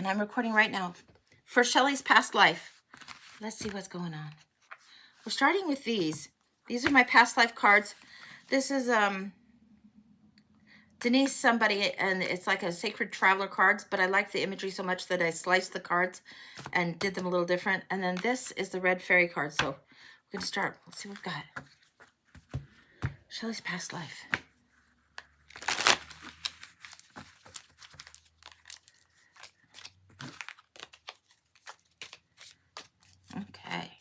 and I'm recording right now for Shelly's past life. Let's see what's going on. We're starting with these. These are my past life cards. This is Denise somebody, and it's like a sacred traveler cards, but I like the imagery so much that I sliced the cards and did them a little different. And then this is the red fairy card. So we're going to start. Let's see what we've got. Shelly's past life. Okay.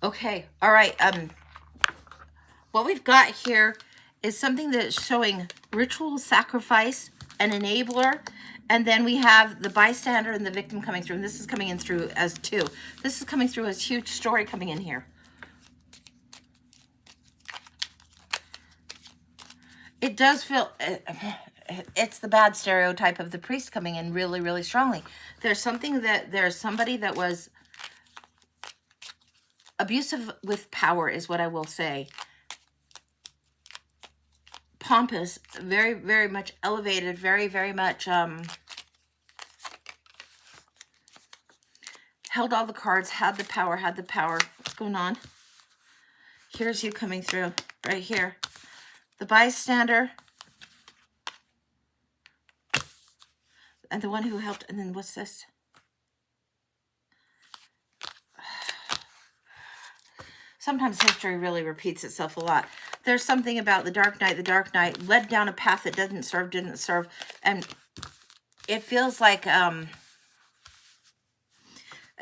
Okay. All right. What we've got here is something that's showing ritual sacrifice, an enabler, and then we have the bystander and the victim coming through. And this is coming in through as two. This is coming through as huge story coming in here. It does feel, it's the bad stereotype of the priest coming in really, really strongly. There's somebody that was abusive with power is what I will say. Pompous, very, very much elevated, very, very much held all the cards, had the power. What's going on? Here's you coming through right here. The bystander. And the one who helped. And then what's this? Sometimes history really repeats itself a lot. There's something about the Dark Knight led down a path that didn't serve. And it feels like a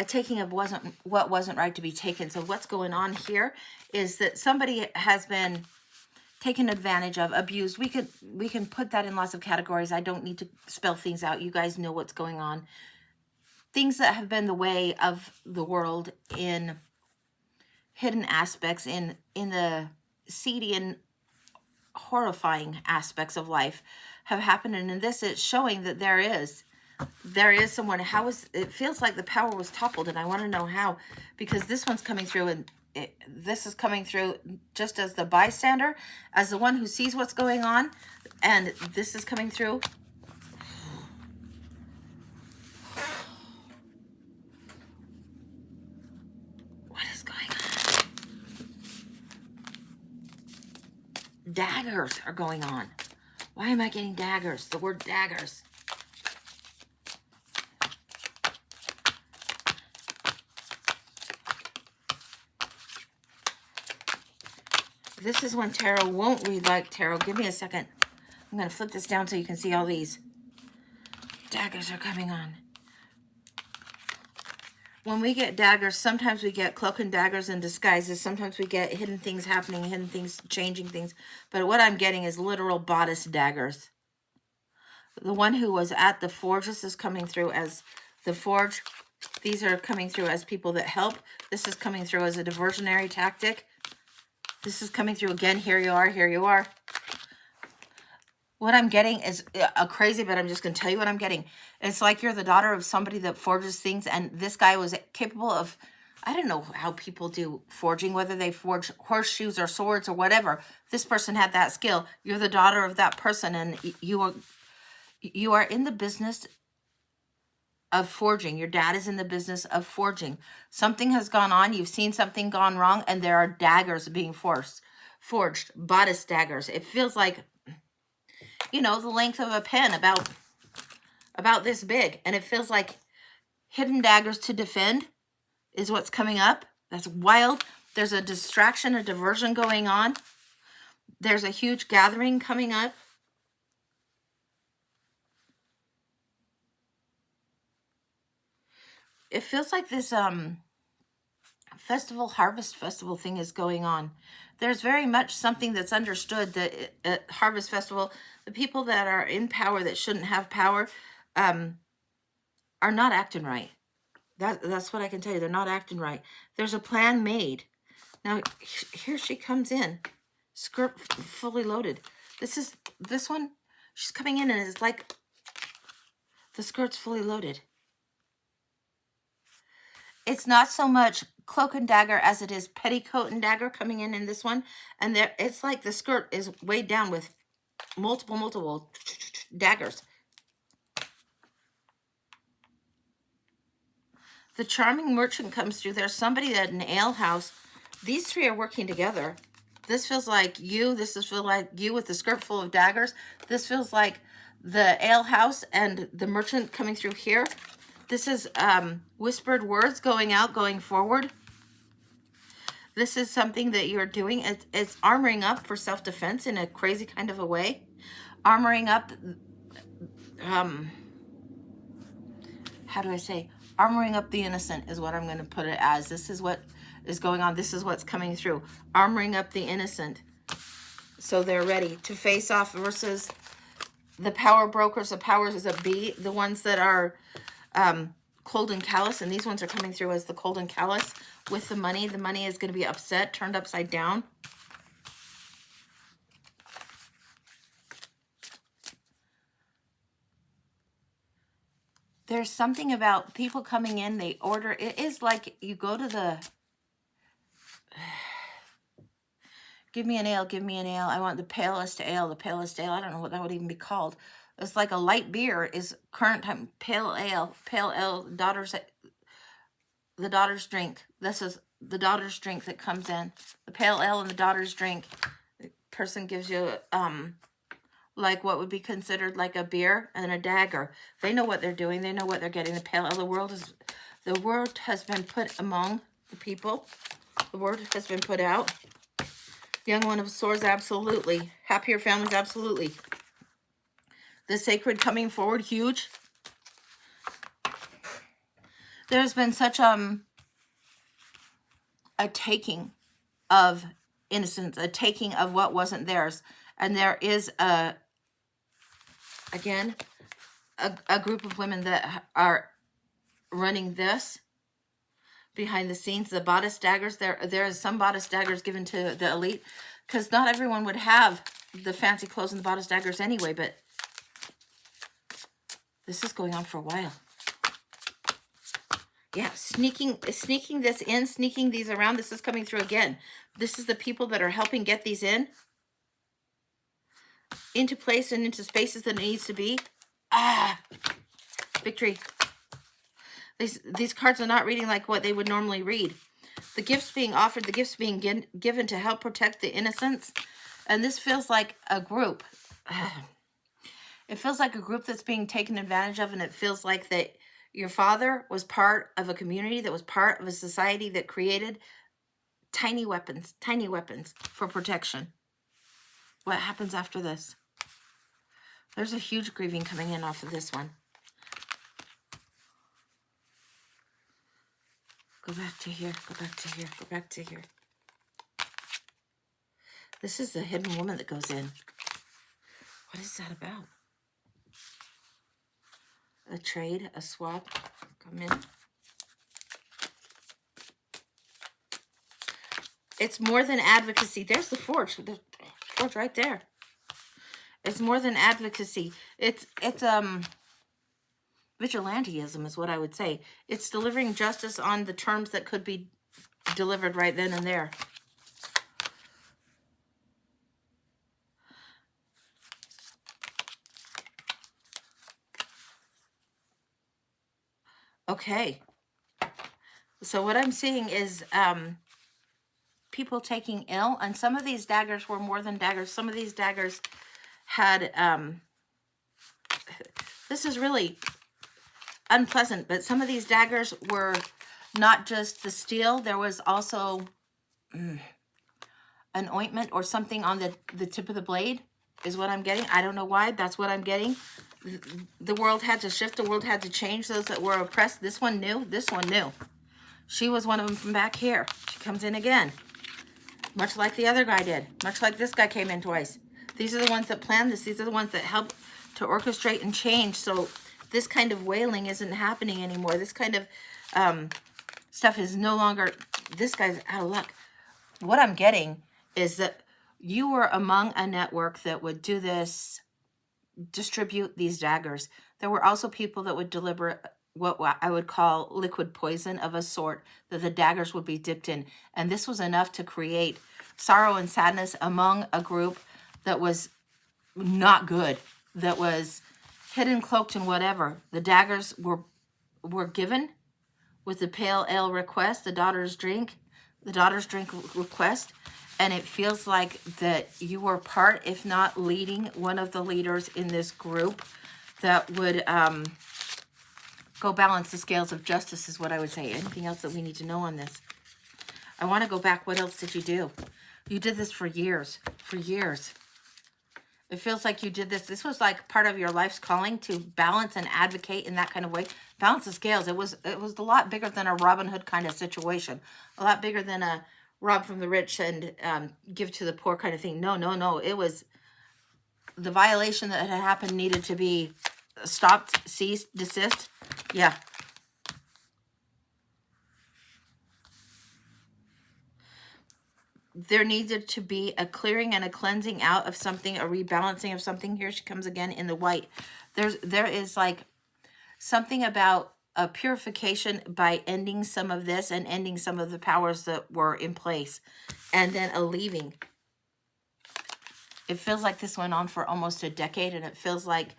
taking of what wasn't right to be taken. So what's going on here is that somebody has been taken advantage of, abused. We can put that in lots of categories. I don't need to spell things out. You guys know what's going on. Things that have been the way of the world in hidden aspects, in the seedy and horrifying aspects of life have happened. And in this, it's showing that there is someone. It feels like the power was toppled, and I want to know how, because this one's coming through, and this is coming through just as the bystander, as the one who sees what's going on, and this is coming through. What is going on? Daggers are going on. Why am I getting daggers? The word daggers. This is when tarot won't read like tarot. Give me a second. I'm going to flip this down so you can see all these. Daggers are coming on. When we get daggers, sometimes we get cloak and daggers in disguises. Sometimes we get hidden things happening, hidden things changing things. But what I'm getting is literal bodice daggers. The one who was at the forge, this is coming through as the forge. These are coming through as people that help. This is coming through as a diversionary tactic. This is coming through again. Here you are. Here you are. What I'm getting is crazy, but I'm just going to tell you what I'm getting. It's like you're the daughter of somebody that forges things, and this guy was capable of, I don't know how people do forging, whether they forge horseshoes or swords or whatever. This person had that skill. You're the daughter of that person, and you are in the business of forging. Your dad is in the business of forging. Something has gone on. You've seen something gone wrong, and there are daggers being forged, bodice daggers. It feels like, you know, the length of a pen, about this big, and it feels like hidden daggers to defend is what's coming up. That's wild. There's a distraction, a diversion going on. There's a huge gathering coming up. It feels like this harvest festival thing is going on. There's very much something that's understood that at Harvest Festival, the people that are in power that shouldn't have power are not acting right. That's what I can tell you. They're not acting right. There's a plan made. Now, here she comes in. Skirt fully loaded. This one, she's coming in and it's like the skirt's fully loaded. it's not so much cloak and dagger as it is petticoat and dagger coming in this one. And there, it's like the skirt is weighed down with multiple daggers. The charming merchant comes through. There's somebody at an alehouse. These three are working together. This feels like you. This is feel like you with the skirt full of daggers. This feels like the alehouse and the merchant coming through here. This is whispered words going out, going forward. This is something that you're doing. It's armoring up for self-defense in a crazy kind of a way. Armoring up, how do I say? Armoring up the innocent is what I'm going to put it as. This is what is going on. This is what's coming through. Armoring up the innocent. So they're ready to face off versus the power brokers. The powers is a B. The ones that are cold and callous. And these ones are coming through as the cold and callous with the money. The money is going to be upset, turned upside down. There's something about people coming in, they order. It is like you go to the, give me an ale, give me an ale. I want the palest ale, the palest ale. I don't know what that would even be called. It's like a light beer is current time. Pale ale, the daughter's drink. This is the daughter's drink that comes in. The pale ale and the daughter's drink. The person gives you, like what would be considered like a beer and a dagger. They know what they're doing. They know what they're getting. The pale ale, the word has been put among the people. The word has been put out. Young one of swords, absolutely. Happier families, absolutely. The sacred coming forward, huge. There's been such a taking of innocence, a taking of what wasn't theirs. And there is again, a group of women that are running this behind the scenes. The bodice daggers, there is some bodice daggers given to the elite, because not everyone would have the fancy clothes and the bodice daggers anyway, but this is going on for a while. Yeah, sneaking this in, sneaking these around. This is coming through again. This is the people that are helping get these into place and into spaces that it needs to be. Victory. These cards are not reading like what they would normally read. The gifts being offered, the gifts being given to help protect the innocents. And this feels like a group. It feels like a group that's being taken advantage of, and it feels like that your father was part of a community, that was part of a society that created tiny weapons for protection. What happens after this? There's a huge grieving coming in off of this one. Go back to here, go back to here, go back to here. This is the hidden woman that goes in. What is that about? A trade, a swap, come in. It's more than advocacy. There's the forge right there. It's more than advocacy. It's vigilantism is what I would say. It's delivering justice on the terms that could be delivered right then and there. Okay. So what I'm seeing is people taking ill, and some of these daggers were more than daggers. Some of these daggers had this is really unpleasant, but some of these daggers were not just the steel. There was also an ointment or something on the tip of the blade is what I'm getting. I don't know why. That's what I'm getting. The world had to shift. The world had to change. Those that were oppressed. This one knew. This one knew. She was one of them from back here. She comes in again. Much like the other guy did. Much like this guy came in twice. These are the ones that planned this. These are the ones that helped to orchestrate and change. So this kind of wailing isn't happening anymore. This kind of stuff is no longer, this guy's out of luck. What I'm getting is that you were among a network that would do this, distribute these daggers. There were also people that would deliver what I would call liquid poison of a sort that the daggers would be dipped in. And this was enough to create sorrow and sadness among a group that was not good, that was hidden, cloaked, and whatever. The daggers were given with the pale ale request, the daughter's drink request. And it feels like that you were part, if not leading, one of the leaders in this group that would go balance the scales of justice is what I would say. Anything else that we need to know on this? I want to go back. What else did you do? You did this for years. For years. It feels like you did this. This was like part of your life's calling to balance and advocate in that kind of way. Balance the scales. It was a lot bigger than a Robin Hood kind of situation. A lot bigger than a rob from the rich and give to the poor kind of thing. No, no, no. It was the violation that had happened needed to be stopped, ceased, desist. Yeah. There needed to be a clearing and a cleansing out of something, a rebalancing of something. Here she comes again in the white. There is like something about a purification by ending some of this and ending some of the powers that were in place, and then a leaving. It feels like this went on for almost a decade, and it feels like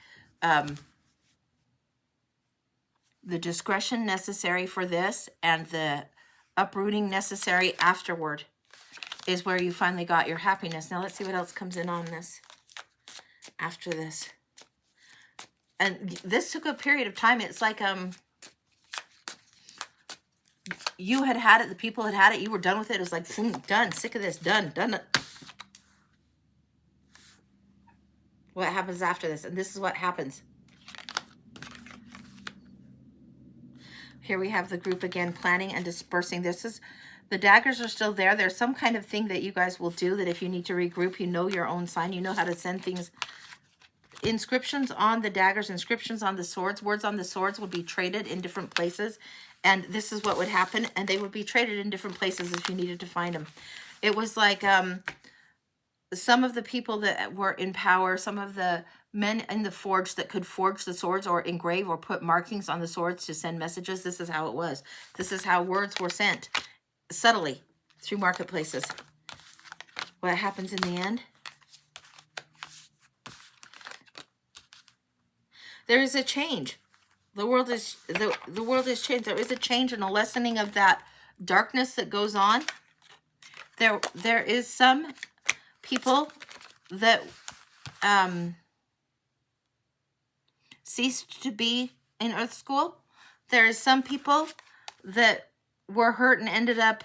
the discretion necessary for this and the uprooting necessary afterward is where you finally got your happiness. Now let's see what else comes in on this after this. And this took a period of time. It's like you had it, the people had had it, you were done with it. It was like, boom, done, sick of this, done. What happens after this? And this is what happens. Here we have the group again, planning and dispersing. This is, the daggers are still there. There's some kind of thing that you guys will do that if you need to regroup, you know your own sign. You know how to send things. Inscriptions on the daggers, inscriptions on the swords, words on the swords would be traded in different places. And this is what would happen. And they would be traded in different places if you needed to find them. It was like some of the people that were in power, some of the men in the forge that could forge the swords or engrave or put markings on the swords to send messages. This is how it was. This is how words were sent subtly through marketplaces. What happens in the end? There is a change. The world is the world is changed. There is a change and a lessening of that darkness that goes on. There is some people that ceased to be in Earth School. There is some people that were hurt and ended up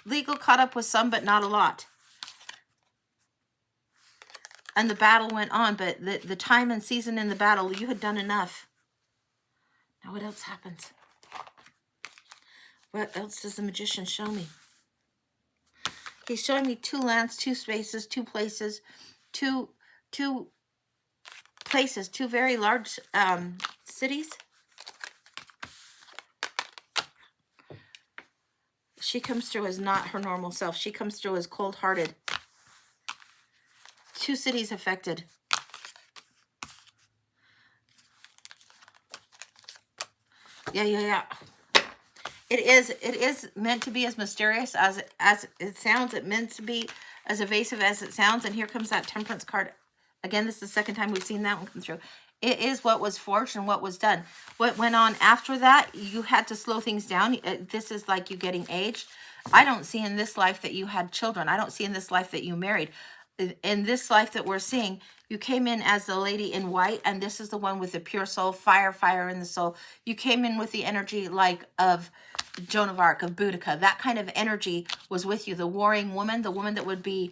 legal, caught up with some, but not a lot. And the battle went on, but the time and season in the battle, you had done enough. Now what else happens? What else does the magician show me? He's showing me 2 lands, 2 spaces, 2 places, two places, 2 very large cities. She comes through as not her normal self. She comes through as cold-hearted. 2 cities affected. Yeah. It is meant to be as mysterious as it sounds. It meant to be as evasive as it sounds. And here comes that Temperance card. Again, this is the second time we've seen that one come through. It is what was forged and what was done. What went on after that, you had to slow things down. This is like you getting aged. I don't see in this life that you had children. I don't see in this life that you married. In this life that we're seeing, you came in as the lady in white, and this is the one with the pure soul, fire in the soul. You came in with the energy like of Joan of Arc, of Boudica. That kind of energy was with you. The warring woman, the woman that would be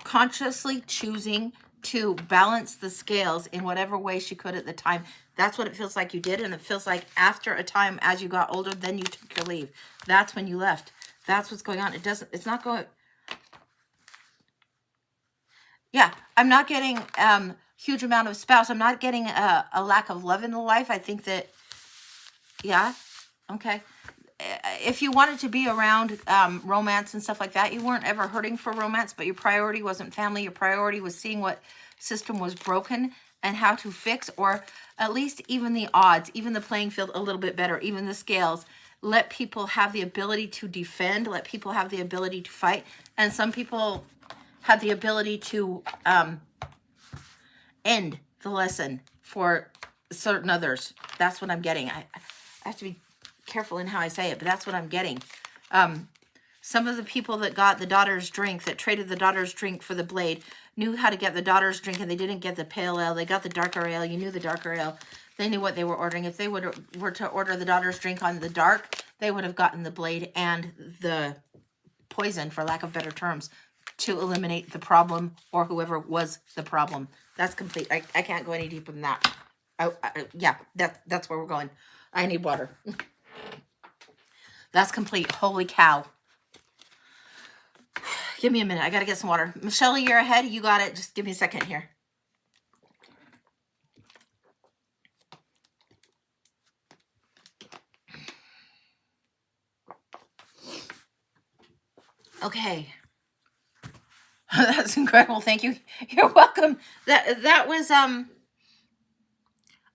consciously choosing to balance the scales in whatever way she could at the time. That's what it feels like you did, and it feels like after a time, as you got older, then you took your leave. That's when you left. That's what's going on. It's not going... Yeah, I'm not getting huge amount of spouse. I'm not getting a lack of love in the life. I think that, yeah, okay. If you wanted to be around romance and stuff like that, you weren't ever hurting for romance, but your priority wasn't family. Your priority was seeing what system was broken and how to fix, or at least even the odds, even the playing field a little bit better, even the scales. Let people have the ability to defend, let people have the ability to fight. And some people have the ability to end the lesson for certain others. That's what I'm getting. I have to be careful in how I say it, but that's what I'm getting. Some of the people that got the daughter's drink, that traded the daughter's drink for the blade, knew how to get the daughter's drink, and they didn't get the pale ale. They got the darker ale. You knew the darker ale. They knew what they were ordering. If they were to order the daughter's drink on the dark, they would have gotten the blade and the poison, for lack of better terms, to eliminate the problem or whoever was the problem. That's complete. I can't go any deeper than that. Yeah, that's where we're going. I need water. That's complete. Holy cow. Give me a minute. I got to get some water. Michelle, you're ahead. You got it. Just give me a second here. Okay. That's incredible. Thank you. You're welcome. That was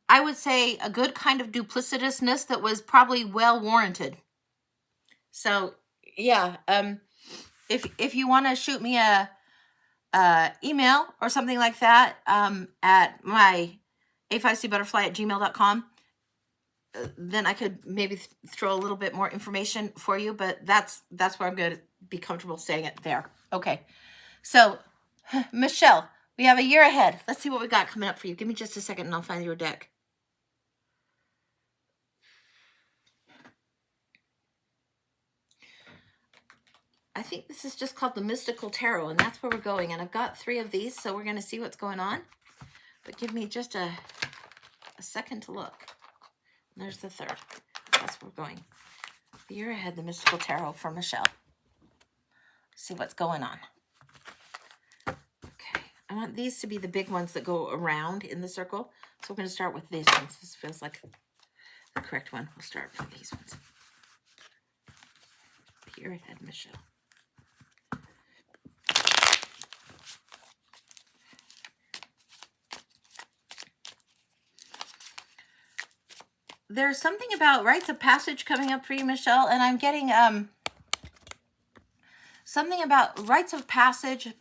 I would say a good kind of duplicitousness that was probably well warranted. So, yeah, if you want to shoot me a email or something like that at my a5cbutterfly@gmail.com, then I could maybe throw a little bit more information for you, but that's where I'm going to be comfortable saying it there. Okay. So, Michelle, we have a year ahead. Let's see what we got coming up for you. Give me just a second and I'll find your deck. I think this is just called the Mystical Tarot, and that's where we're going. And I've got 3 of these, so we're going to see what's going on. But give me just a second to look. There's the 3rd. That's where we're going. The year ahead, the Mystical Tarot for Michelle. See what's going on. Okay. I want these to be the big ones that go around in the circle. So we're going to start with these ones. This feels like the correct one. We'll start with these ones. The year ahead, Michelle. There's something about rites of passage coming up for you, Michelle, and I'm getting something about rites of passage,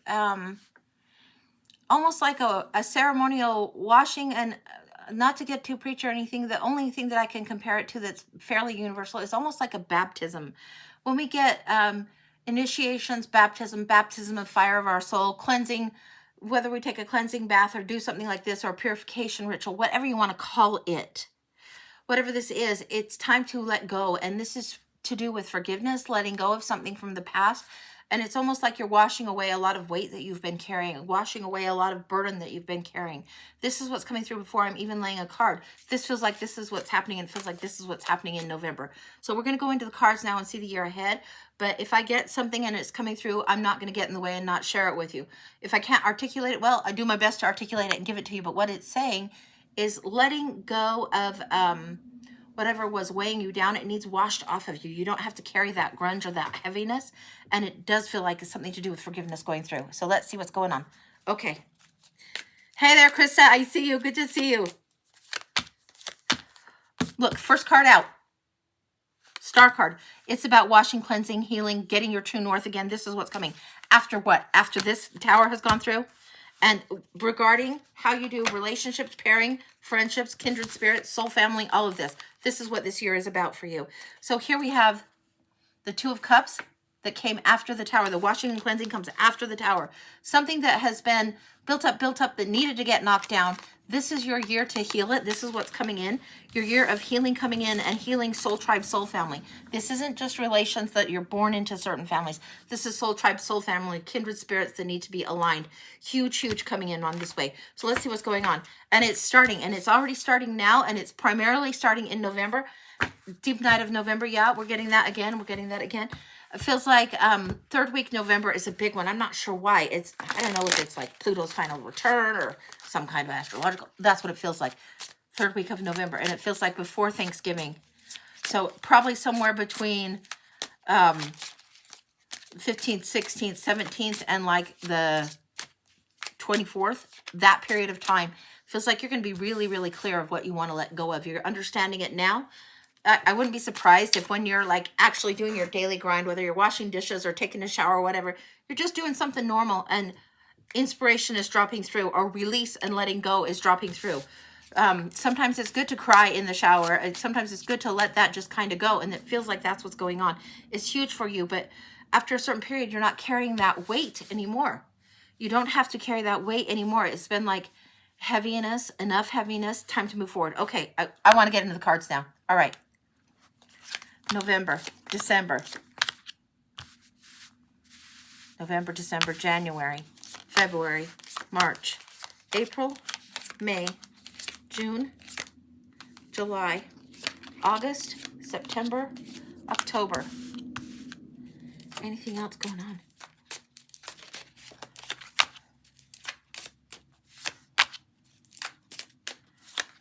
almost like a ceremonial washing. And not to get too preachy or anything, the only thing that I can compare it to that's fairly universal is almost like a baptism. When we get initiations, baptism of fire of our soul, cleansing, whether we take a cleansing bath or do something like this, or a purification ritual, whatever you want to call it, whatever this is, it's time to let go. And this is to do with forgiveness, letting go of something from the past. And it's almost like you're washing away a lot of weight that you've been carrying, washing away a lot of burden that you've been carrying. This is what's coming through before I'm even laying a card. This feels like this is what's happening, and it feels like this is what's happening in November. So we're going to go into the cards now and see the year ahead. But if I get something and it's coming through, I'm not going to get in the way and not share it with you. If I can't articulate it well, I do my best to articulate it and give it to you. But what it's saying is letting go of whatever was weighing you down. It needs washed off of you. You don't have to carry that grunge or that heaviness. And it does feel like it's something to do with forgiveness going through. So let's see what's going on. Okay. Hey there, Krista. I see you. Good to see you. Look, first card out. Star card. It's about washing, cleansing, healing, getting your true north again. This is what's coming. After what? After this tower has gone through? And regarding how you do relationships, pairing, friendships, kindred spirits, soul family, all of this. This is what this year is about for you. So here we have the 2 of Cups that came after the tower. The washing and cleansing comes after the tower. Something that has been built up, that needed to get knocked down. This is your year to heal it. This is what's coming in. Your year of healing coming in, and healing soul tribe, soul family. This isn't just relations that you're born into certain families. This is soul tribe, soul family, kindred spirits that need to be aligned. Huge, huge coming in on this way. So let's see what's going on. And it's starting, and it's already starting now, and it's primarily starting in November. Deep night of November. Yeah, we're getting that again. It feels like 3rd week November is a big one. I'm not sure why. I don't know if it's like Pluto's final return or some kind of astrological. That's what it feels like. 3rd week of November. And it feels like before Thanksgiving. So probably somewhere between 15th, 16th, 17th, and like the 24th. That period of time Feels like you're going to be really, really clear of what you want to let go of. You're understanding it now. I wouldn't be surprised if when you're like actually doing your daily grind, whether you're washing dishes or taking a shower or whatever, you're just doing something normal and inspiration is dropping through, or release and letting go is dropping through. Sometimes it's good to cry in the shower, and sometimes it's good to let that just kind of go, and it feels like that's what's going on. It's huge for you, but after a certain period, you're not carrying that weight anymore. You don't have to carry that weight anymore. It's been like heaviness, enough heaviness, time to move forward. Okay, I want to get into the cards now. All right. November, December, January, February, March, April, May, June, July, August, September, October. Anything else going on?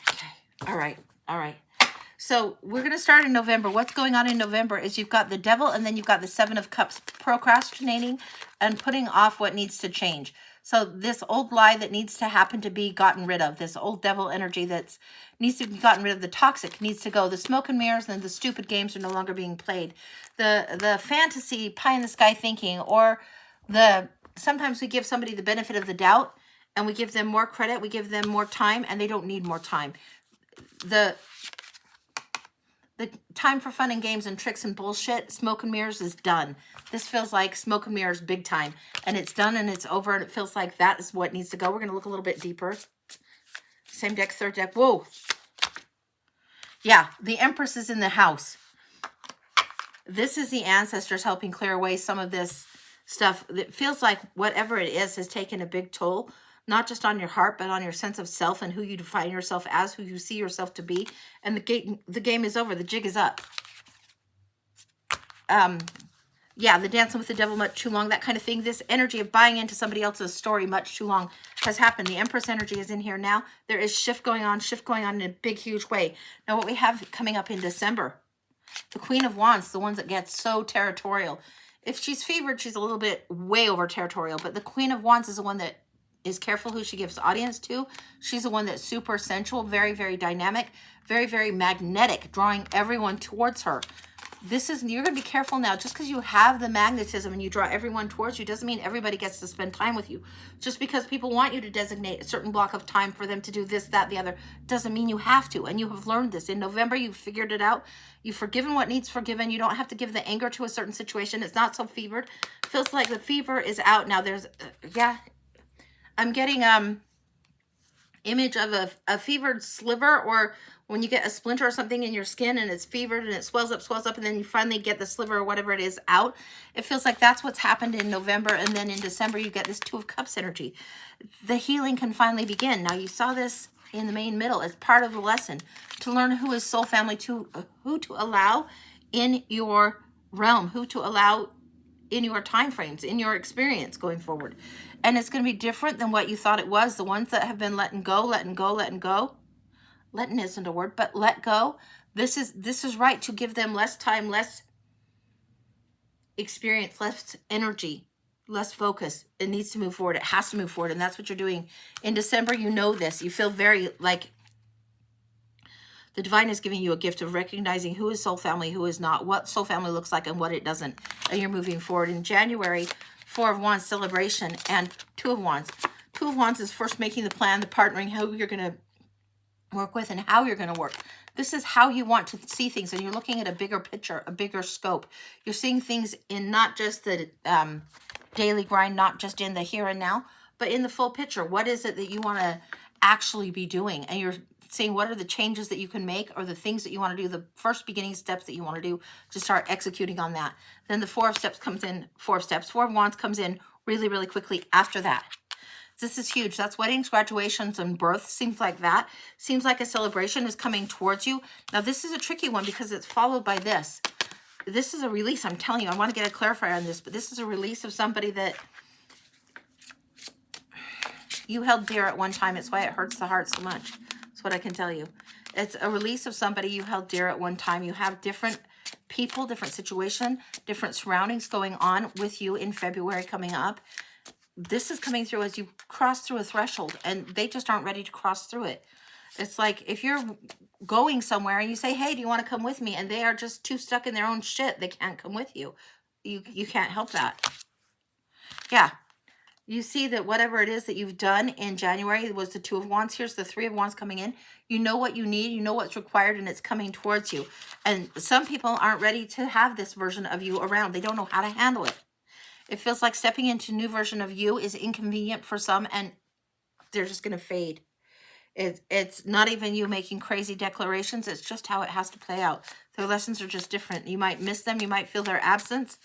Okay. All right. So we're going to start in November. What's going on in November is you've got the Devil, and then you've got the Seven of Cups, procrastinating and putting off what needs to change. So this old lie that needs to happen to be gotten rid of, this old devil energy that needs to be gotten rid of, the toxic needs to go. The smoke and mirrors and the stupid games are no longer being played. The fantasy, pie in the sky thinking, or sometimes we give somebody the benefit of the doubt and we give them more credit, we give them more time, and they don't need more time. The time for fun and games and tricks and bullshit, smoke and mirrors, is done. This feels like smoke and mirrors big time. And it's done and it's over, and it feels like that is what needs to go. We're going to look a little bit deeper. Same deck, third deck. Whoa. Yeah, the Empress is in the house. This is the ancestors helping clear away some of this stuff. It feels like whatever it is has taken a big toll, not just on your heart, but on your sense of self and who you define yourself as, who you see yourself to be. And the game is over. The jig is up. Yeah, the dancing with the devil much too long, that kind of thing. This energy of buying into somebody else's story much too long has happened. The Empress energy is in here now. There is shift going on in a big, huge way. Now, what we have coming up in December, the Queen of Wands, the ones that get so territorial. If she's fevered, she's a little bit way over territorial, but the Queen of Wands is the one that is careful who she gives audience to. She's the one that's super sensual, very, very dynamic, very, very magnetic, drawing everyone towards her. You're going to be careful now. Just because you have the magnetism and you draw everyone towards you doesn't mean everybody gets to spend time with you. Just because people want you to designate a certain block of time for them to do this, that, the other, doesn't mean you have to. And you have learned this. In November, you've figured it out. You've forgiven what needs forgiven. You don't have to give the anger to a certain situation. It's not so fevered. Feels like the fever is out now. There's, I'm getting image of a fevered sliver, or when you get a splinter or something in your skin and it's fevered and it swells up, and then you finally get the sliver or whatever it is out. It feels like that's what's happened in November, and then in December you get this Two of Cups energy. The healing can finally begin. Now, you saw this in the main middle as part of the lesson, to learn who is soul family, who to allow in your realm, who to allow in your time frames, in your experience going forward. And it's going to be different than what you thought it was. The ones that have been letting go. Letting isn't a word, but let go. This is right, to give them less time, less experience, less energy, less focus. It needs to move forward. It has to move forward. And that's what you're doing in December. You know this. You feel very like the divine is giving you a gift of recognizing who is soul family, who is not, what soul family looks like and what it doesn't. And you're moving forward. In January, Four of Wands, celebration, and Two of Wands. Two of Wands is first making the plan, the partnering, who you're going to work with and how you're going to work. This is how you want to see things, and you're looking at a bigger picture, a bigger scope. You're seeing things in not just the daily grind, not just in the here and now, but in the full picture. What is it that you want to actually be doing? And you're seeing what are the changes that you can make, or the things that you want to do, the first beginning steps that you want to do to start executing on that. Then the Four of Wands comes in really, really quickly after that. This is huge. That's weddings, graduations, and birth. Seems like that. Seems like a celebration is coming towards you. Now, this is a tricky one because it's followed by this. This is a release. I'm telling you, I want to get a clarifier on this, but this is a release of somebody that you held dear at one time. It's why it hurts the heart so much. That's what I can tell you. It's a release of somebody you held dear at one time. You have different people, different situation, different surroundings going on with you in February coming up. this is coming through as you cross through a threshold, and they just aren't ready to cross through it. It's like if you're going somewhere and you say, hey, do you want to come with me? And they are just too stuck in their own shit. They can't come with you. You can't help that. Yeah. You see that whatever it is that you've done in January was the Two of Wands. Here's the Three of Wands coming in. You know what you need. You know what's required, and it's coming towards you. And some people aren't ready to have this version of you around. They don't know how to handle it. It feels like stepping into a new version of you is inconvenient for some, and they're just going to fade. It's not even you making crazy declarations. It's just how it has to play out. Their lessons are just different. You might miss them. You might feel their absence,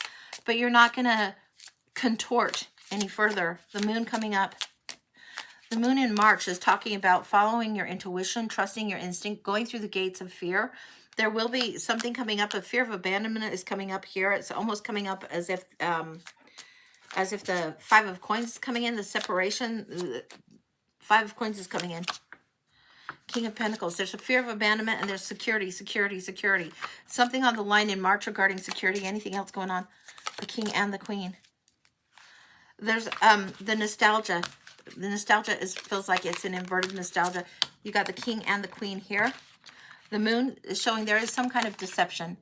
but you're not going to contort any further. The moon coming up. The moon in March is talking about following your intuition, trusting your instinct, going through the gates of fear. There will be something coming up. A fear of abandonment is coming up here. It's almost coming up as if the Five of Coins is coming in, the separation. The Five of Coins is coming in. King of Pentacles. There's a fear of abandonment, and there's security, security, security. Something on the line in March regarding security. Anything else going on? The King and the Queen. There's the nostalgia. The nostalgia feels like it's an inverted nostalgia. You got the King and the Queen here. The moon is showing there is some kind of deception.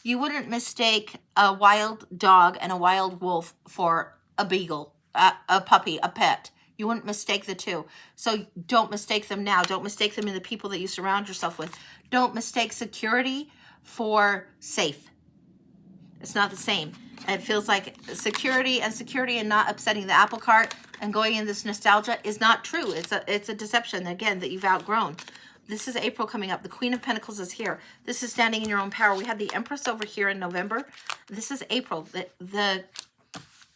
You wouldn't mistake a wild dog and a wild wolf for a beagle, a puppy, a pet. You wouldn't mistake the two. So don't mistake them now. Don't mistake them in the people that you surround yourself with. Don't mistake security for safe. It's not the same. It feels like security and not upsetting the apple cart and going in this nostalgia is not true. It's a deception, again, that you've outgrown. This is April coming up. The Queen of Pentacles is here. This is standing in your own power. We had the Empress over here in November. This is April. The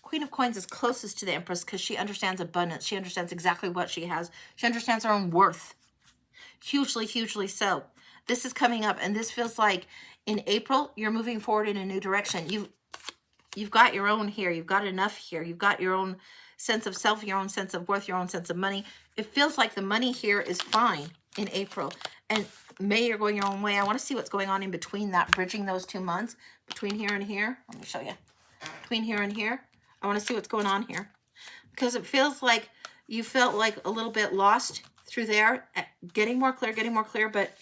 Queen of Coins is closest to the Empress because she understands abundance. She understands exactly what she has. She understands her own worth. Hugely, hugely so. This is coming up, and this feels like in April, you're moving forward in a new direction. You've got your own here. You've got enough here. You've got your own sense of self, your own sense of worth, your own sense of money. It feels like the money here is fine in April. And May, you're going your own way. I want to see what's going on in between that, bridging those 2 months, between here and here. Let me show you. Between here and here. I want to see what's going on here. Because it feels like you felt like a little bit lost through there. Getting more clear, but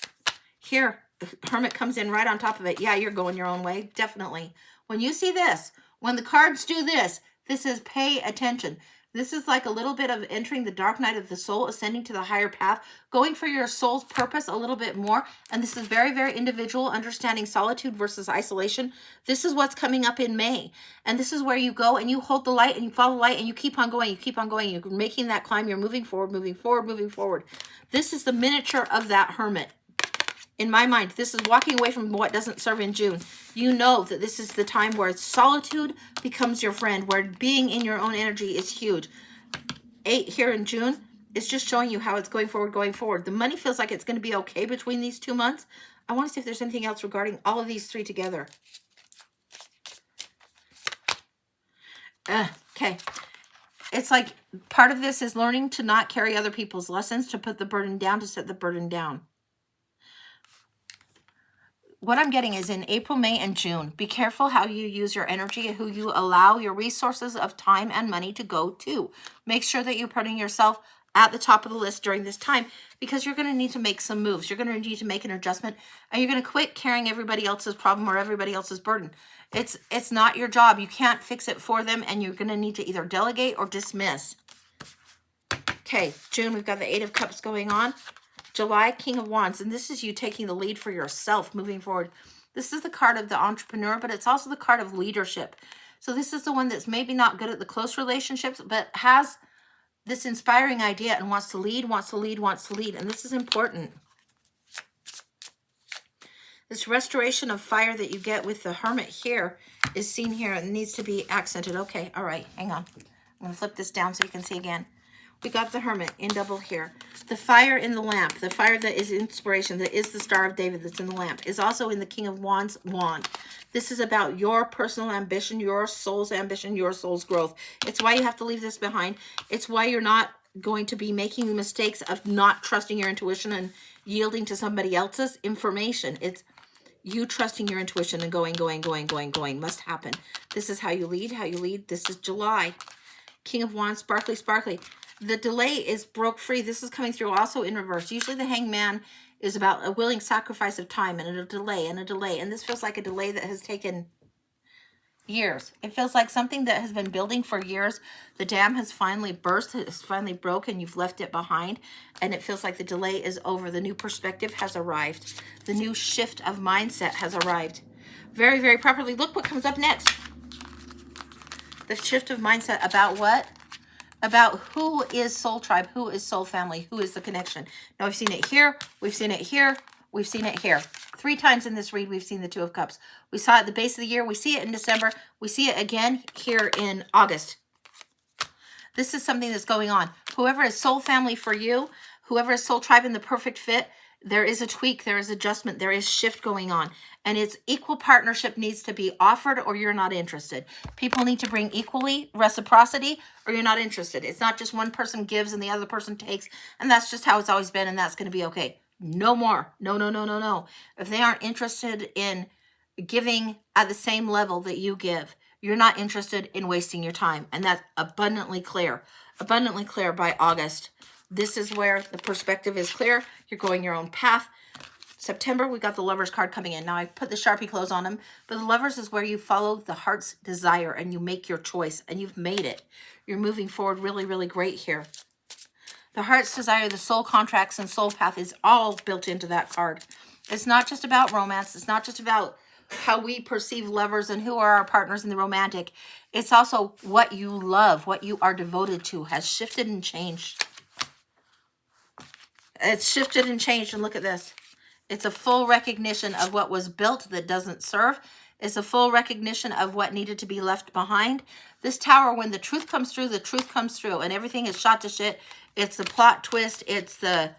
here, the Hermit comes in right on top of it. Yeah, you're going your own way, definitely. When you see this, when the cards do this, this is pay attention. This is like a little bit of entering the dark night of the soul, ascending to the higher path, going for your soul's purpose a little bit more. And this is very, very individual, understanding solitude versus isolation. This is what's coming up in May. And this is where you go and you hold the light and you follow the light and you keep on going. You keep on going. You're making that climb. You're moving forward, moving forward, moving forward. This is the miniature of that Hermit. In my mind, this is walking away from what doesn't serve in June. You know that this is the time where solitude becomes your friend, where being in your own energy is huge. 8 here in June is just showing you how it's going forward, going forward. The money feels like it's going to be okay between these 2 months. I want to see if there's anything else regarding all of these three together. Okay. It's like part of this is learning to not carry other people's lessons, to put the burden down, to set the burden down. What I'm getting is in April, May, and June, be careful how you use your energy and who you allow your resources of time and money to go to. Make sure that you're putting yourself at the top of the list during this time, because you're going to need to make some moves. You're going to need to make an adjustment, and you're going to quit carrying everybody else's problem or everybody else's burden. It's not your job. You can't fix it for them, and you're going to need to either delegate or dismiss. Okay, June, we've got the 8 of Cups going on. July, King of Wands, and this is you taking the lead for yourself moving forward. This is the card of the entrepreneur, but it's also the card of leadership. So this is the one that's maybe not good at the close relationships, but has this inspiring idea and wants to lead, wants to lead, wants to lead. And this is important. This restoration of fire that you get with the Hermit here is seen here and needs to be accented. Okay, all right, hang on. I'm going to flip this down so you can see again. We got the Hermit in double here. The fire in the lamp, the fire that is inspiration, that is the Star of David that's in the lamp, is also in the King of Wands wand. This is about your personal ambition, your soul's ambition, your soul's growth. It's why you have to leave this behind. It's why you're not going to be making the mistakes of not trusting your intuition and yielding to somebody else's information. It's you trusting your intuition and going must happen. This is how you lead, This is July. King of Wands, sparkly, sparkly. The delay is broke free. This is coming through also in reverse. Usually the Hangman is about a willing sacrifice of time and a delay and a delay. And this feels like a delay that has taken years. It feels like something that has been building for years. The dam has finally burst, it's finally broken, you've left it behind, and it feels like the delay is over. The new perspective has arrived. The new shift of mindset has arrived. Very, very properly. Look what comes up next. The shift of mindset about what? About who is soul tribe, who is soul family, who is the connection. Now we've seen it here, we've seen it here, we've seen it here. 3 times in this read, we've seen the Two of Cups. We saw it at the base of the year. We see it in December. We see it again here in August. This is something that's going on. Whoever is soul family for you, whoever is soul tribe in the perfect fit, there is a tweak, there is adjustment, there is shift going on. And it's equal partnership needs to be offered or you're not interested. People need to bring equally reciprocity or you're not interested. It's not just one person gives and the other person takes. And that's just how it's always been and that's going to be okay. No more. No, no, no, no, no. If they aren't interested in giving at the same level that you give, you're not interested in wasting your time. And that's abundantly clear by August. This is where the perspective is clear. You're going your own path. September, we got the Lovers card coming in. Now I put the Sharpie clothes on them, but the Lovers is where you follow the heart's desire and you make your choice and you've made it. You're moving forward really, really great here. The heart's desire, the soul contracts and soul path is all built into that card. It's not just about romance. It's not just about how we perceive lovers and who are our partners in the romantic. It's also what you love, what you are devoted to has shifted and changed. It's shifted and changed. And look at this. It's a full recognition of what was built that doesn't serve. It's a full recognition of what needed to be left behind. This tower, when the truth comes through, the truth comes through and everything is shot to shit. It's the plot twist. It's the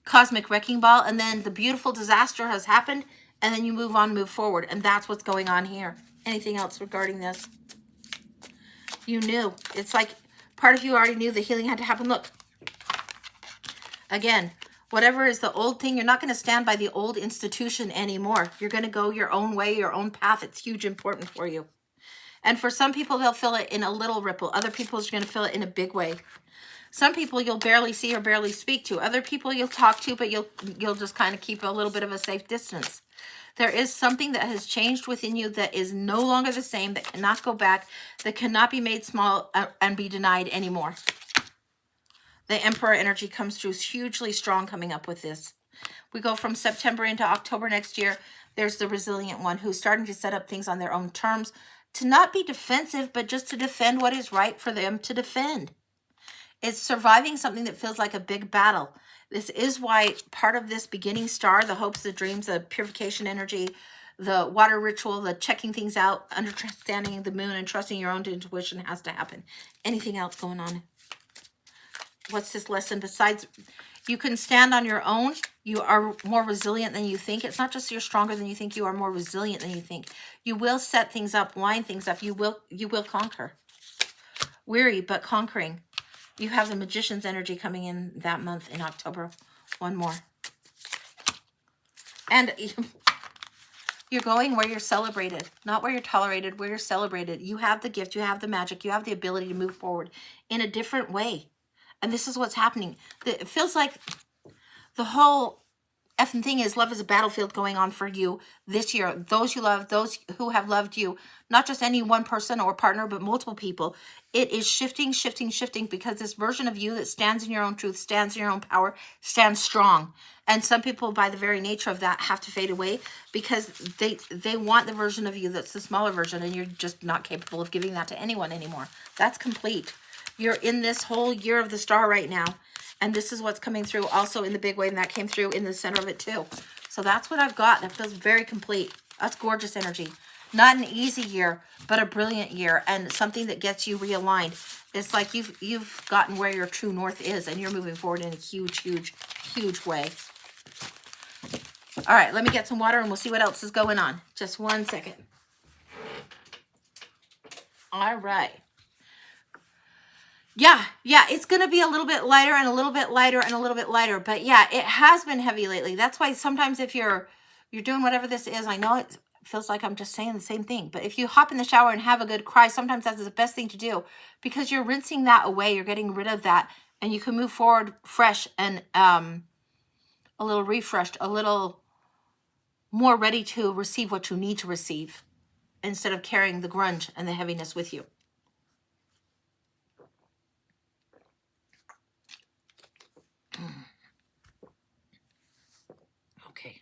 cosmic wrecking ball. And then the beautiful disaster has happened. And then you move on, move forward. And that's what's going on here. Anything else regarding this? You knew. It's like part of you already knew the healing had to happen. Look. Again, whatever is the old thing, you're not going to stand by the old institution anymore. You're going to go your own way, your own path. It's huge important for you. And for some people, they'll feel it in a little ripple. Other people are going to feel it in a big way. Some people you'll barely see or barely speak to. Other people you'll talk to, but you'll just kind of keep a little bit of a safe distance. There is something that has changed within you that is no longer the same, that cannot go back, that cannot be made small and be denied anymore. The Emperor energy comes through hugely strong coming up with this. We go from September into October next year. There's the resilient one who's starting to set up things on their own terms, to not be defensive, but just to defend what is right for them to defend. It's surviving something that feels like a big battle. This is why part of this beginning star, the hopes, the dreams, the purification energy, the water ritual, the checking things out, understanding the moon and trusting your own intuition has to happen. Anything else going on? What's this lesson? Besides, you can stand on your own. You are more resilient than you think. It's not just you're stronger than you think. You are more resilient than you think. You will set things up, line things up. You will conquer. Weary, but conquering. You have the Magician's energy coming in that month in October. One more. And you're going where you're celebrated, not where you're tolerated, where you're celebrated. You have the gift, you have the magic, you have the ability to move forward in a different way. And this is what's happening. It feels like the whole effing thing is love is a battlefield going on for you this year. Those you love, those who have loved you, not just any one person or partner, but multiple people. It is shifting, shifting, shifting because this version of you that stands in your own truth, stands in your own power, stands strong. And some people, by the very nature of that, have to fade away because they want the version of you that's the smaller version and you're just not capable of giving that to anyone anymore. That's complete. You're in this whole year of the star right now. And this is what's coming through also in the big way. And that came through in the center of it too. So that's what I've got. That feels very complete. That's gorgeous energy. Not an easy year, but a brilliant year. And something that gets you realigned. It's like you've gotten where your true north is. And you're moving forward in a huge, huge, huge way. All right, let me get some water and we'll see what else is going on. Just 1 second. All right. Yeah, it's going to be a little bit lighter and a little bit lighter and a little bit lighter. But yeah, it has been heavy lately. That's why sometimes if you're doing whatever this is, I know it feels like I'm just saying the same thing. But if you hop in the shower and have a good cry, sometimes that's the best thing to do, because you're rinsing that away. You're getting rid of that, and you can move forward fresh and a little refreshed, a little more ready to receive what you need to receive, instead of carrying the grunge and the heaviness with you. Okay.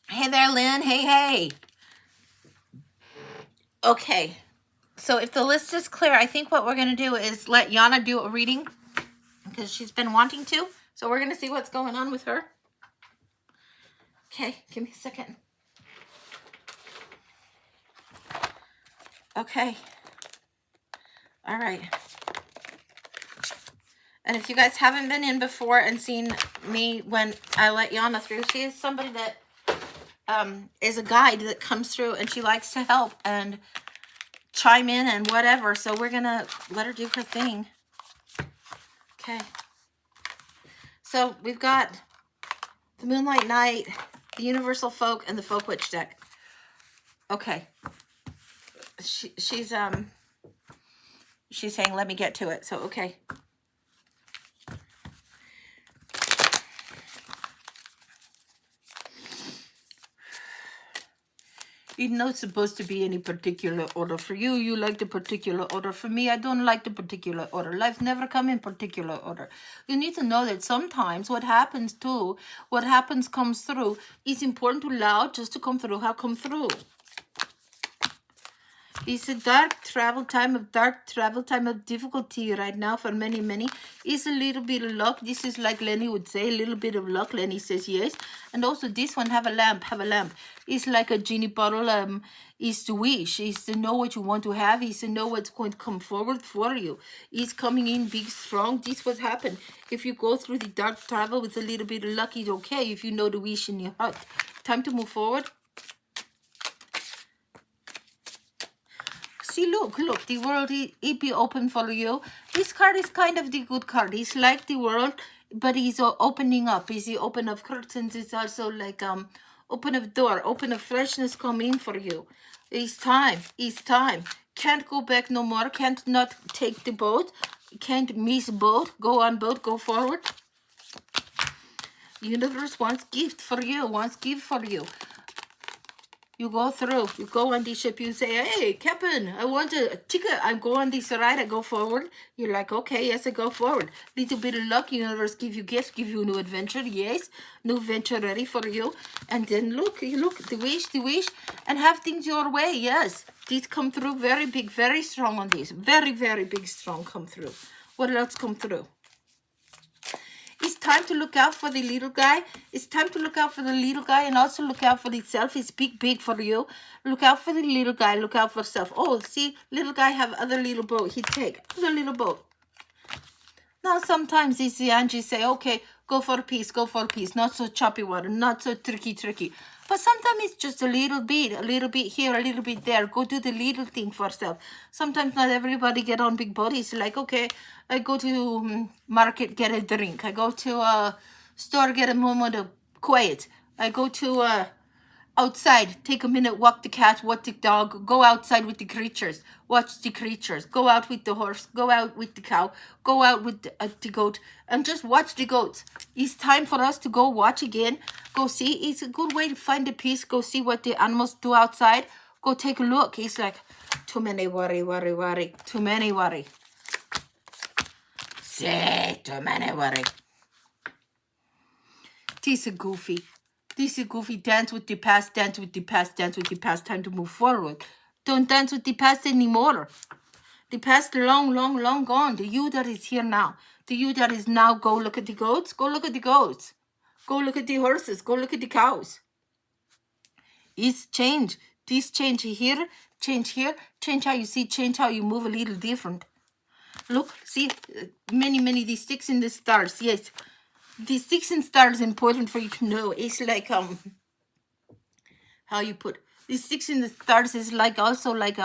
Hey there, Lynn. Hey. Okay. So if the list is clear, I think what we're going to do is let Yana do a reading, because she's been wanting to. So we're going to see what's going on with her. Okay, give me a second. Okay. All right. And if you guys haven't been in before and seen me when I let Yana through, she is somebody that is a guide that comes through, and she likes to help and chime in and whatever. So we're going to let her do her thing. Okay. So we've got the Moonlight Knight, the Universal Folk, and the Folk Witch deck. Okay. She's saying, let me get to it. So, okay. It's not supposed to be any particular order. For you, you like the particular order. For me, I don't like the particular order. Life never come in particular order. You need to know that sometimes what happens comes through. It's important to allow just to come through how come through. It's a dark travel time of difficulty right now for many. It's a little bit of luck. This is like Lenny would say, a little bit of luck. Lenny says yes. And also this one, have a lamp. It's like a genie bottle. Is to wish. Is to know what you want to have. Is to know what's going to come forward for you. It's coming in big, strong. This what happened. If you go through the dark travel with a little bit of luck, it's okay. If you know the wish in your heart. Time to move forward. See, look, the world, it be open for you. This card is kind of the good card. It's like the world, but he's opening up. It's the open of curtains. It's also like open of door, open of freshness come in for you. It's time. Can't go back no more. Can't not take the boat. Can't miss boat. Go on boat, go forward. The universe wants gift for you, You go through, you go on the ship, you say, hey, Captain, I want a ticket. I go on this ride, I go forward. You're like, okay, yes, I go forward. Little bit of luck, universe give you gifts, give you a new adventure, yes. New venture ready for you. And then look, the wish, and have things your way, yes. These come through very big, very strong on this. Very, very big, strong come through. What else come through? It's time to look out for the little guy. It's time to look out for the little guy and also look out for itself. It's big for you. Look out for the little guy. Look out for self. Oh, see, little guy have other little boat. He take other little boat. Now, sometimes it's the Angie say, okay, go for peace. Not so choppy water, not so tricky. But sometimes it's just a little bit here, a little bit there. Go do the little thing for self. Sometimes not everybody get on big bodies. Like, okay, I go to market, get a drink. I go to a store, get a moment of quiet. I go to outside, take a minute, walk the cat, walk the dog, go outside with the creatures, watch the creatures, go out with the horse, go out with the cow, go out with the goat, and just watch the goats. It's time for us to go watch again, go see. It's a good way to find the peace, go see what the animals do outside, go take a look. It's like, too many worry, too many worry. Say, too many worry. This is goofy. Dance with the past. Time to move forward. Don't dance with the past anymore. The past long gone. The you that is here now. The you that is now, go look at the goats. Go look at the goats. Go look at the horses. Go look at the cows. It's change. This change here. Change how you see. Change how you move a little different. Look, see, many, these sticks in the stars. Yes. The sticks and stars important for you to know. It's like how you put the sticks in the stars is like also like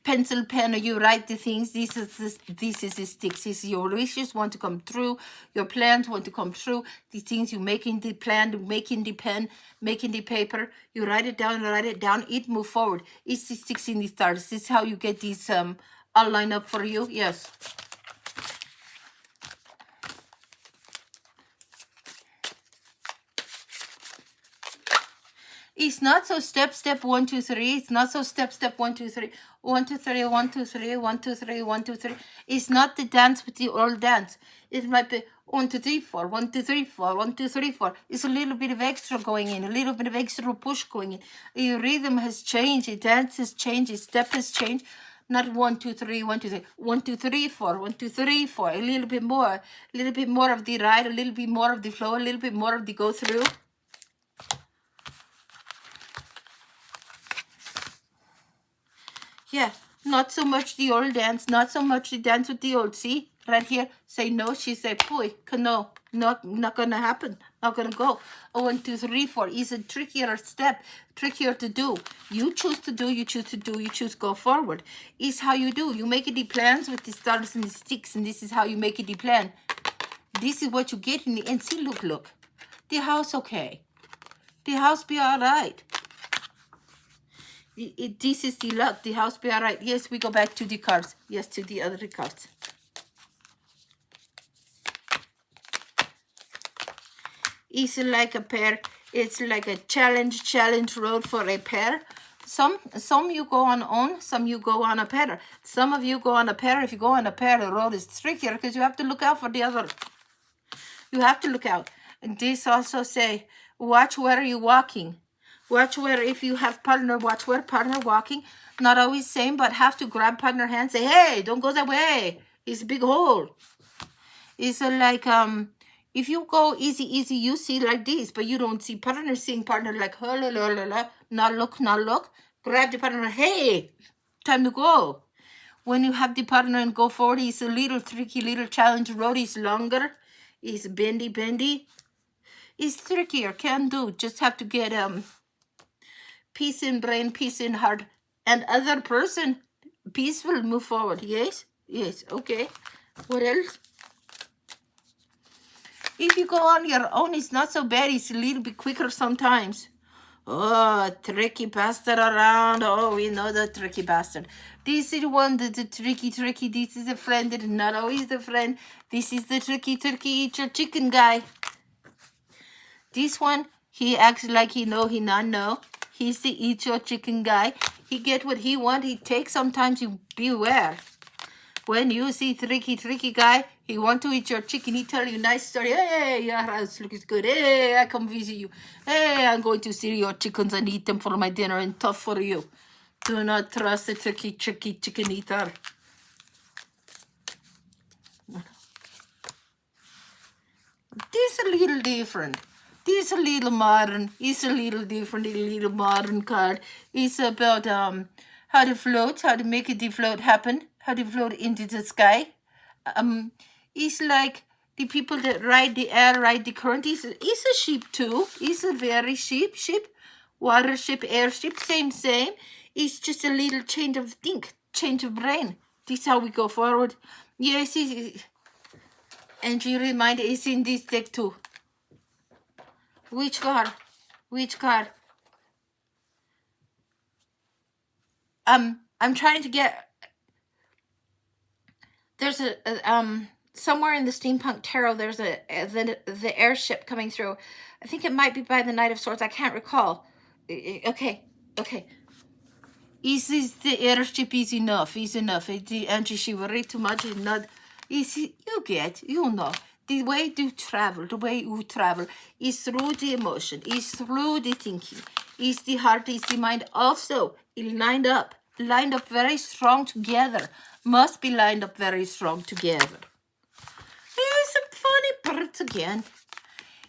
pencil pen, or you write the things. This is the sticks. This is your wishes want to come true. Your plans want to come true. The things you make in the plan, making the pen, making the paper. You write it down. It move forward. It's the sticks in the stars. This is how you get these all line up for you. Yes. It's not so step 1 2 3. It's not so step 1 2 3 1 2 3 1 2 3 1 2 3 1 2 3. It's not the dance with the old dance. It might be 1 2 3 4 1 2 3 4 1 2 3 4. It's a little bit of extra going in, a little bit of extra push going in. Your rhythm has changed. Your dance has changed. Your step has changed. Not 1 2 3 1 2 3 1 2 3 4 1 2 3 4. A little bit more of the ride, a little bit more of the flow, a little bit more of the go through. Yeah, not so much the old dance, not so much the dance with the old. See, right here, say no, she say, boy, no, not gonna happen, not gonna go. 1 2 3 4 is a trickier step, trickier to do. You choose to do, you choose to do, you choose go forward. Is how you do. You make it the plans with the stars and the sticks, and this is how you make it the plan. This is what you get in the end. See, look. The house okay. The house be all right. This is the luck. The house be all right. Yes, we go back to the cards. Yes, to the other cards. It's like a pair. It's like a challenge road for a pair. Some you go on own, some you go on a pair. Some of you go on a pair. If you go on a pair, the road is trickier because you have to look out for the other. You have to look out. And this also say, watch where you're walking. Watch where, if you have partner, watch where partner walking. Not always same, but have to grab partner hand. Say, hey, don't go that way. It's a big hole. It's like, if you go easy, you see like this, but you don't see partner seeing partner like, not look. Grab the partner, hey, time to go. When you have the partner and go forward, it's a little tricky, little challenge. Road is longer. It's bendy. It's trickier, can do. Just have to get, peace in brain, peace in heart, and other person peaceful, move forward. Yes, okay. What else? If you go on your own, it's not so bad. It's a little bit quicker sometimes. Oh, tricky bastard around. Oh, we know the tricky bastard. This is one that's the tricky. This is a friend that is not always the friend. This is the tricky, eat your chicken guy. This one, he acts like he know, he not know. He's the eat your chicken guy. He get what he want. He take. Sometimes you beware. When you see tricky guy, he want to eat your chicken. He tell you nice story. Hey, your house looks good. Hey, I come visit you. Hey, I'm going to see your chickens and eat them for my dinner and tough for you. Do not trust the tricky chicken eater. This is a little different. This is a little modern. It's a little different. A little modern card. It's about how to float, how to make the float happen, how to float into the sky. It's like the people that ride the air, ride the current. It's a ship too. It's a very ship, water ship, airship, same. It's just a little change of think, change of brain. This is how we go forward. Yes, and you remind it's in this deck too. Which card? I'm trying to get. There's a somewhere in the Steampunk Tarot. There's the airship coming through. I think it might be by the Knight of Swords. I can't recall. Okay. Is the airship is enough? Is enough? And she worry too much. Is not. Is you know. The way you travel is through the emotion, is through the thinking, is the heart, is the mind. Also, lined up very strong together. Must be lined up very strong together. Here's some funny birds again.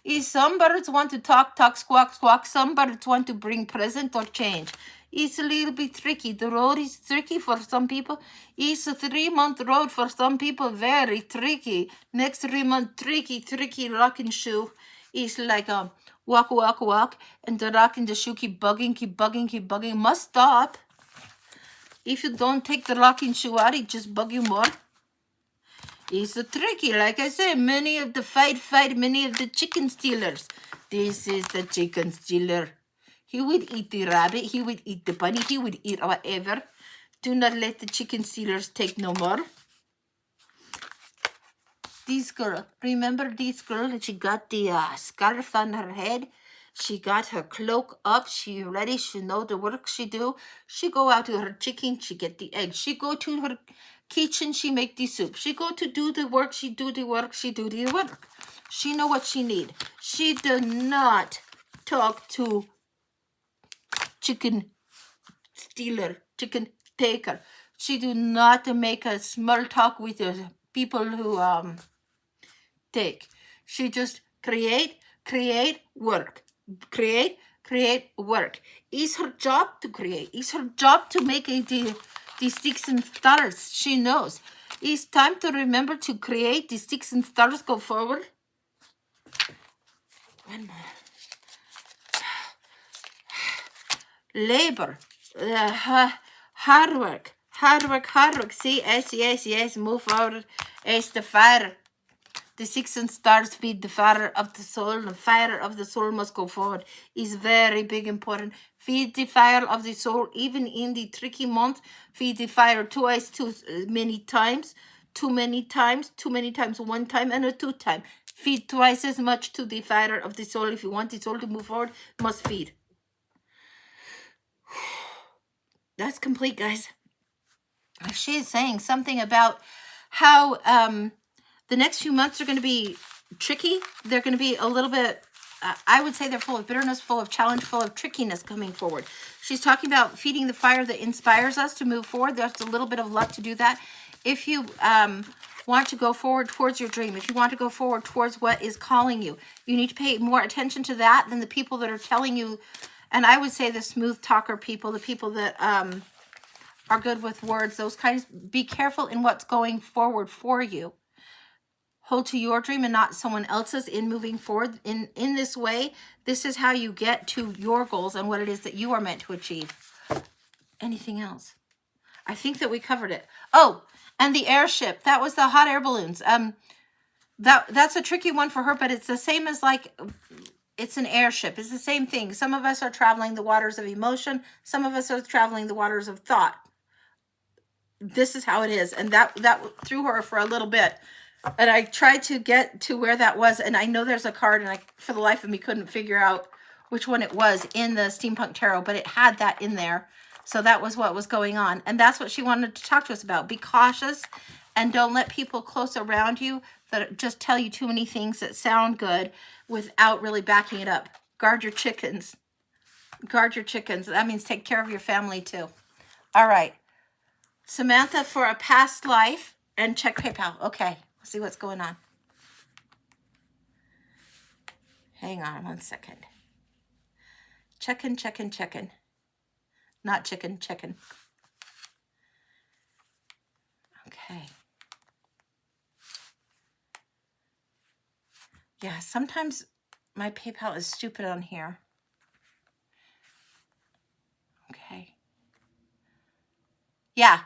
Is some birds want to talk, squawk. Some birds want to bring present or change. It's a little bit tricky. The road is tricky for some people. It's a 3-month road for some people. Very tricky. Next 3 months, tricky rocking shoe. It's like a walk. And the rock in the shoe keep bugging. Must stop. If you don't take the rocking shoe out, it just bug you more. It's a tricky, like I said, many of the many of the chicken stealers. This is the chicken stealer. He would eat the rabbit, he would eat the bunny, he would eat whatever. Do not let the chicken stealers take no more. This girl, remember this girl? She got the scarf on her head. She got her cloak up. She ready. She know the work she do. She go out to her chicken. She get the eggs. She go to her kitchen. She make the soup. She go to do the work. She do the work. She do the work. She know what she need. She do not talk to chicken stealer, chicken taker. She do not make a small talk with the people who take. She just create, work. Create, work. It's her job to create. It's her job to make the sticks and stars. She knows. It's time to remember to create the sticks and stars. Go forward. One more. Labor. Hard work. See, yes. Move forward. It's the fire. The six and stars feed the fire of the soul. The fire of the soul must go forward. Is very big important. Feed the fire of the soul, even in the tricky month. Feed the fire twice, too many times, one time, and a two time. Feed twice as much to the fire of the soul. If you want the soul to move forward, must feed. That's complete, guys. She is saying something about how the next few months are going to be tricky. They're going to be a little bit, I would say they're full of bitterness, full of challenge, full of trickiness coming forward. She's talking about feeding the fire that inspires us to move forward. There's a little bit of luck to do that. If you want to go forward towards your dream, if you want to go forward towards what is calling you, you need to pay more attention to that than the people that are telling you. And I would say the smooth talker people, the people that are good with words, those kinds. Be careful in what's going forward for you. Hold to your dream and not someone else's in moving forward. In this way, this is how you get to your goals and what it is that you are meant to achieve. Anything else? I think that we covered it. Oh, and the airship. That was the hot air balloons. That's a tricky one for her, but it's the same as like, it's an airship. It's the same thing. Some of us are traveling the waters of emotion. Some of us are traveling the waters of thought. This is how it is. And that threw her for a little bit. And I tried to get to where that was, and I know there's a card, and I, for the life of me, couldn't figure out which one it was in the Steampunk Tarot, but it had that in there. So that was what was going on. And that's what she wanted to talk to us about. Be cautious, and don't let people close around you that just tell you too many things that sound good without really backing it up. Guard your chickens. Guard your chickens. That means take care of your family, too. All right. Samantha for a past life, and check PayPal. Okay. See what's going on. Hang on 1 second. Checking. Not chicken, checking. Okay. Yeah, sometimes my PayPal is stupid on here. Okay. Yeah.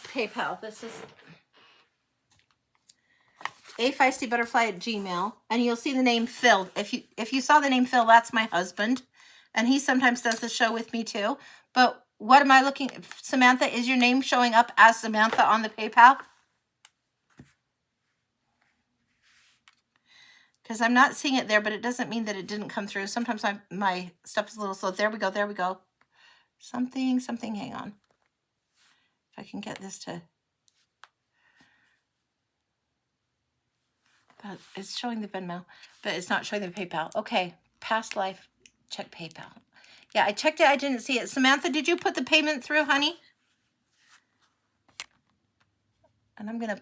PayPal. This is afeistybutterfly@gmail.com, and you'll see the name Phil. If you saw the name Phil, that's my husband, and he sometimes does the show with me too. But what am I looking? Samantha, is your name showing up as Samantha on the PayPal? Because I'm not seeing it there, but it doesn't mean that it didn't come through. Sometimes my stuff is a little slow. There we go. Something. Hang on. If I can get this to. It's showing the Venmo, but it's not showing the PayPal. Okay, past life, check PayPal. Yeah, I checked it. I didn't see it. Samantha, did you put the payment through, honey? And I'm going to